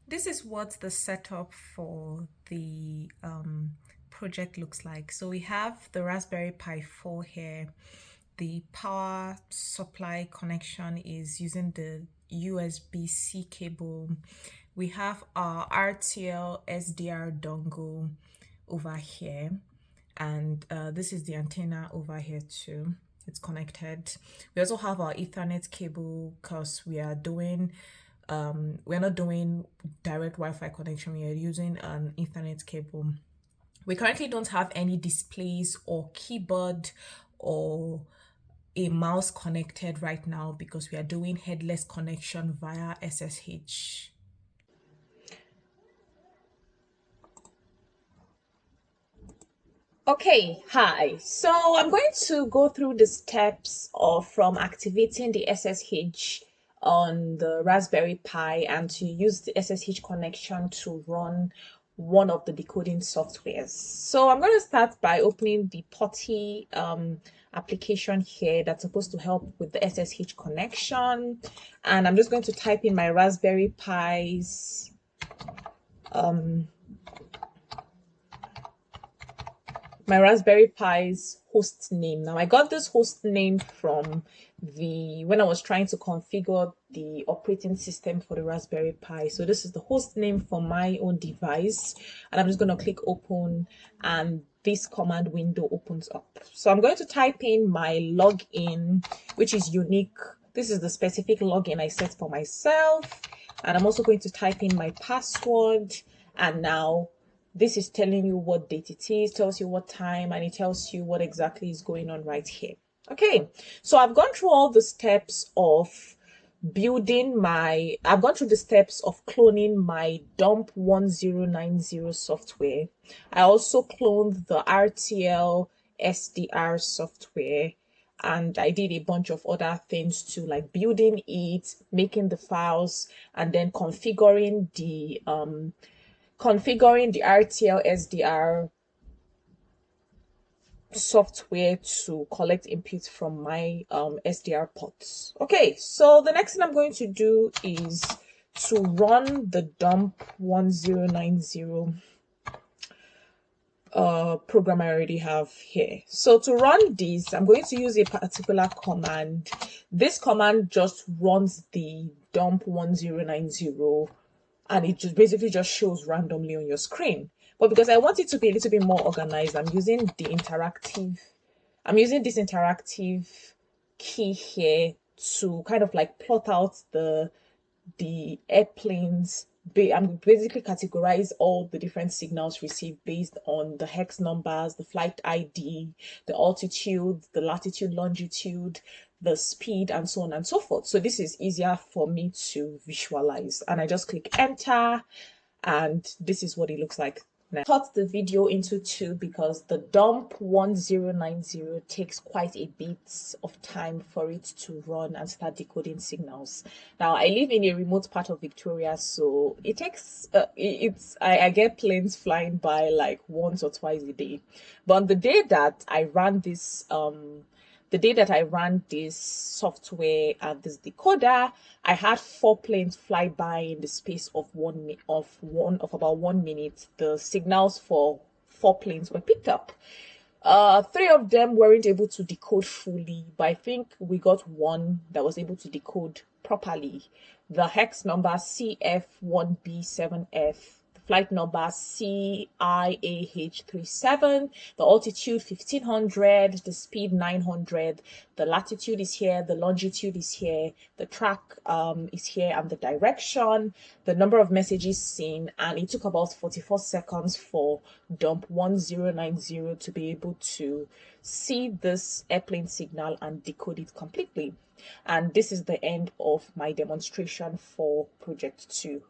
This is what the setup for the project looks like. So we have the Raspberry Pi 4 here. The power supply connection is using the USB-C cable. We have our RTL SDR dongle over here, and this is the antenna over here too. It's connected. We also have our Ethernet cable because we're not doing direct Wi-Fi connection. We are using an Ethernet cable. We currently don't have any displays or keyboard or a mouse connected right now because we are doing headless connection via SSH. Okay, hi. So I'm going to go through the steps of from activating the SSH on the Raspberry Pi and to use the SSH connection to run one of the decoding softwares. So I'm going to start by opening the Potty application here that's supposed to help with the SSH connection. And I'm just going to type in my Raspberry Pi's host name. Now I got this host name from when I was trying to configure the operating system for the Raspberry Pi. So this is the host name for my own device, and I'm just going to click open, and this command window opens up. So I'm going to type in my login, which is unique. This is the specific login I set for myself, and I'm also going to type in my password. And now this is telling you what date it is, tells you what time, and it tells you what exactly is going on right here. Okay, so I've gone through all the steps of I've gone through the steps of cloning my dump 1090 software. I also cloned the RTL SDR software, and I did a bunch of other things too, like building it, making the files, and then configuring the RTL SDR software to collect inputs from my SDR ports. Okay, so the next thing I'm going to do is to run the dump 1090 program I already have here. So to run this, I'm going to use a particular command. This command just runs the dump 1090, and it just basically just shows randomly on your screen. But because I want it to be a little bit more organized, I'm using this interactive key here to kind of like plot out the airplanes. I'm basically categorize all the different signals received based on the hex numbers, the flight ID, the altitude, the latitude, longitude, the speed, and so on and so forth. So this is easier for me to visualize. And I just click enter, and this is what it looks like. I cut the video into two because the dump 1090 takes quite a bit of time for it to run and start decoding signals. Now I live in a remote part of Victoria, so it takes I get planes flying by like once or twice a day. But on the day that I ran this software and this decoder, I had 4 planes fly by in the space of about 1 minute. The signals for 4 planes were picked up. 3 of them weren't able to decode fully, but I think we got one that was able to decode properly. The hex number CF1B7F, the flight number CIAH37, the altitude 1500, the speed 900, the latitude is here, the longitude is here, the track is here, and the direction, the number of messages seen, and it took about 44 seconds for dump 1090 to be able to see this airplane signal and decode it completely. And this is the end of my demonstration for project 2.